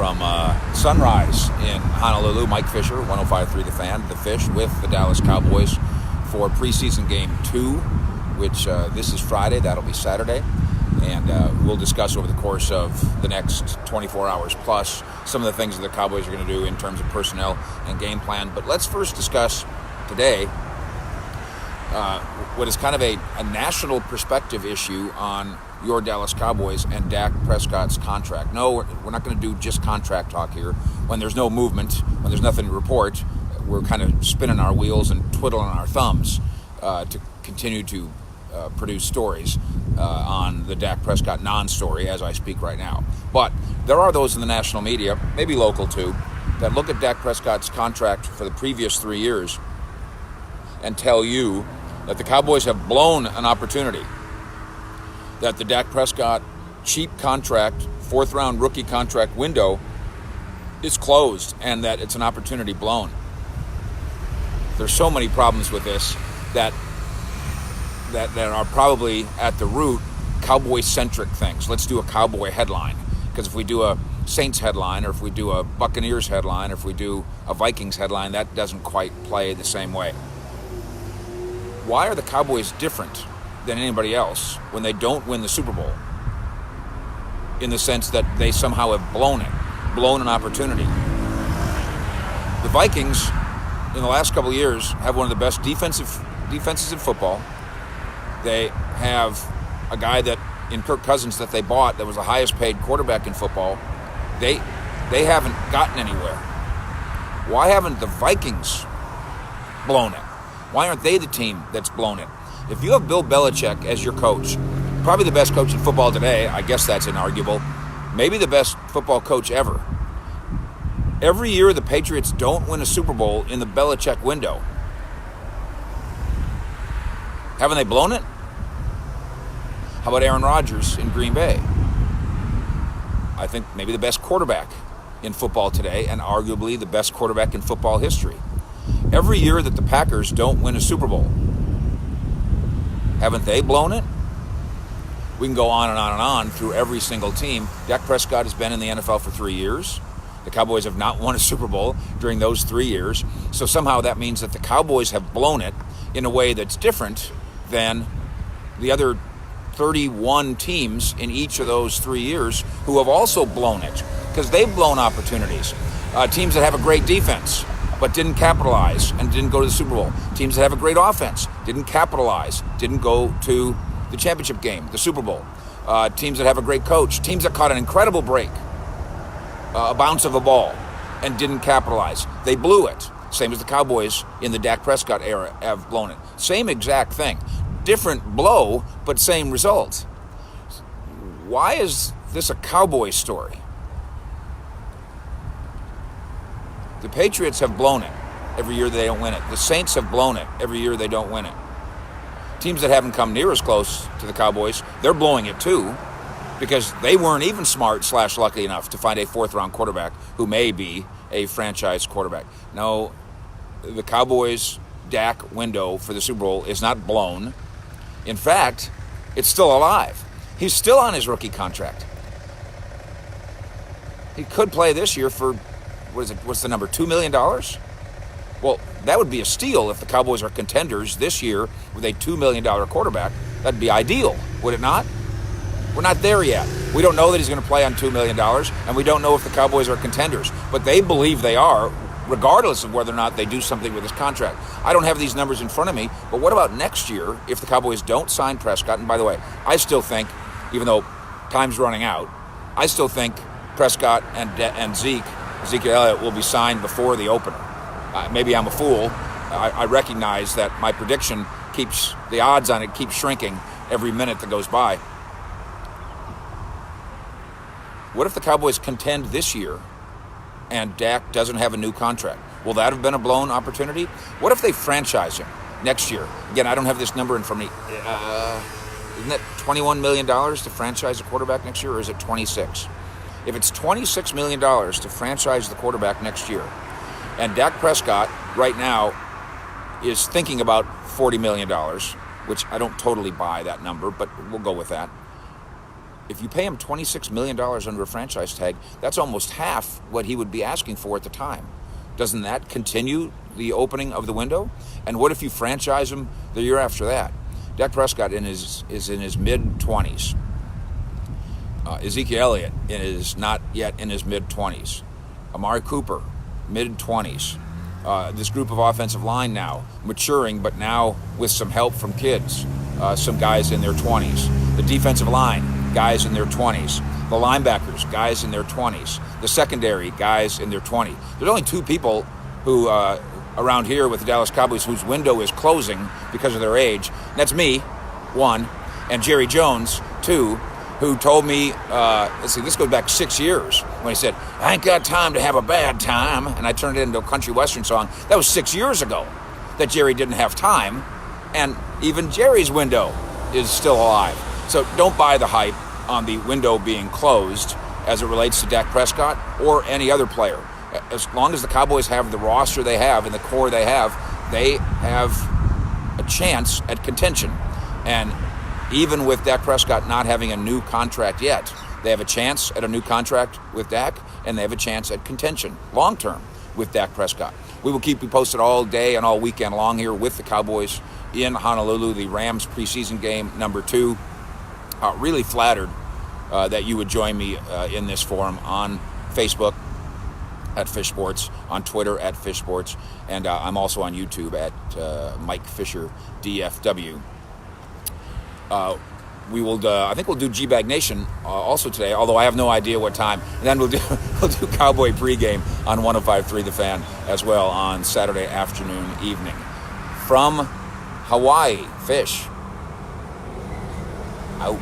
from Sunrise in Honolulu. Mike Fisher, 105.3 The Fan, The Fish, with the Dallas Cowboys for preseason game 2, which this is Friday. That'll be Saturday. And we'll discuss over the course of the next 24 hours plus some of the things that the Cowboys are going to do in terms of personnel and game plan. But let's first discuss today what is kind of a national perspective issue on your Dallas Cowboys and Dak Prescott's contract. No, we're not going to do just contract talk here. When there's no movement, when there's nothing to report, we're kind of spinning our wheels and twiddling our thumbs to continue to produce stories on the Dak Prescott non-story as I speak right now. But there are those in the national media, maybe local too, that look at Dak Prescott's contract for the previous 3 years and tell you that the Cowboys have blown an opportunity, that the Dak Prescott cheap contract, fourth-round rookie contract window is closed and that it's an opportunity blown. There's so many problems with this that are probably at the root Cowboy-centric things. Let's do a Cowboy headline, because if we do a Saints headline, or if we do a Buccaneers headline, or if we do a Vikings headline, that doesn't quite play the same way. Why are the Cowboys different than anybody else when they don't win the Super Bowl? In the sense that they somehow have blown an opportunity. The Vikings, in the last couple of years, have one of the best defenses in football. They have a guy that in Kirk Cousins that they bought that was the highest paid quarterback in football. They haven't gotten anywhere. Why haven't the Vikings blown it? Why aren't they the team that's blown it? If you have Bill Belichick as your coach, probably the best coach in football today, I guess that's inarguable, maybe the best football coach ever. Every year the Patriots don't win a Super Bowl in the Belichick window. Haven't they blown it? How about Aaron Rodgers in Green Bay? I think maybe the best quarterback in football today, and arguably the best quarterback in football history. Every year that the Packers don't win a Super Bowl, haven't they blown it? We can go on and on and on through every single team. Dak Prescott has been in the NFL for 3 years. The Cowboys have not won a Super Bowl during those 3 years. So somehow that means that the Cowboys have blown it in a way that's different than the other 31 teams in each of those 3 years who have also blown it, because they've blown opportunities. Teams that have a great defense but didn't capitalize and didn't go to the Super Bowl. Teams that have a great offense didn't capitalize, didn't go to the championship game, the Super Bowl. Teams that have a great coach, teams that caught an incredible break, a bounce of a ball, and didn't capitalize. They blew it. Same as the Cowboys in the Dak Prescott era have blown it. Same exact thing. Different blow, but same result. Why is this a Cowboy story? The Patriots have blown it every year they don't win it. The Saints have blown it every year they don't win it. Teams that haven't come near as close to the Cowboys, they're blowing it too, because they weren't even smart/lucky enough to find a fourth-round quarterback who may be a franchise quarterback. No, the Cowboys' Dak window for the Super Bowl is not blown. In fact, it's still alive. He's still on his rookie contract. He could play this year for, what's the number, $2 million? Well, that would be a steal if the Cowboys are contenders this year with a $2 million quarterback. That'd be ideal, would it not? We're not there yet. We don't know that he's going to play on $2 million, and we don't know if the Cowboys are contenders. But they believe they are, regardless of whether or not they do something with his contract. I don't have these numbers in front of me, but what about next year if the Cowboys don't sign Prescott? And by the way, I still think, even though time's running out, I still think Prescott and Ezekiel Elliott will be signed before the opener. Maybe I'm a fool. I recognize that my prediction keeps, the odds on it keep shrinking every minute that goes by. What if the Cowboys contend this year and Dak doesn't have a new contract? Will that have been a blown opportunity? What if they franchise him next year? Again, I don't have this number in front of me. Isn't that $21 million to franchise a quarterback next year, or is it 26? If it's $26 million to franchise the quarterback next year, and Dak Prescott right now is thinking about $40 million, which I don't totally buy that number, but we'll go with that. if you pay him $26 million under a franchise tag, that's almost half what he would be asking for at the time. Doesn't that continue the opening of the window? And what if you franchise him the year after that? Dak Prescott is in his mid-20s. Ezekiel Elliott is not yet in his mid-20s. Amari Cooper, mid-20s. This group of offensive line now maturing, but now with some help from kids. Some guys in their 20s. The defensive line, guys in their 20s. The linebackers, guys in their 20s. The secondary, guys in their 20s. There's only two people who around here with the Dallas Cowboys whose window is closing because of their age. And that's me, one, and Jerry Jones, two, who told me, this goes back 6 years, when he said, I ain't got time to have a bad time, and I turned it into a country western song. That was 6 years ago that Jerry didn't have time, and even Jerry's window is still alive. So don't buy the hype on the window being closed as it relates to Dak Prescott or any other player. As long as the Cowboys have the roster they have and the core they have a chance at contention. And even with Dak Prescott not having a new contract yet, they have a chance at a new contract with Dak, and they have a chance at contention long-term with Dak Prescott. We will keep you posted all day and all weekend long here with the Cowboys in Honolulu, the Rams preseason game number 2. Really flattered that you would join me in this forum on Facebook at Fish Sports, on Twitter at Fish Sports, and I'm also on YouTube at Mike Fisher DFW. We will. I think we'll do G-Bag Nation also today, although I have no idea what time. And then we'll do Cowboy pregame on 105.3 The Fan as well on Saturday afternoon, evening. From Hawaii, Fish. Out.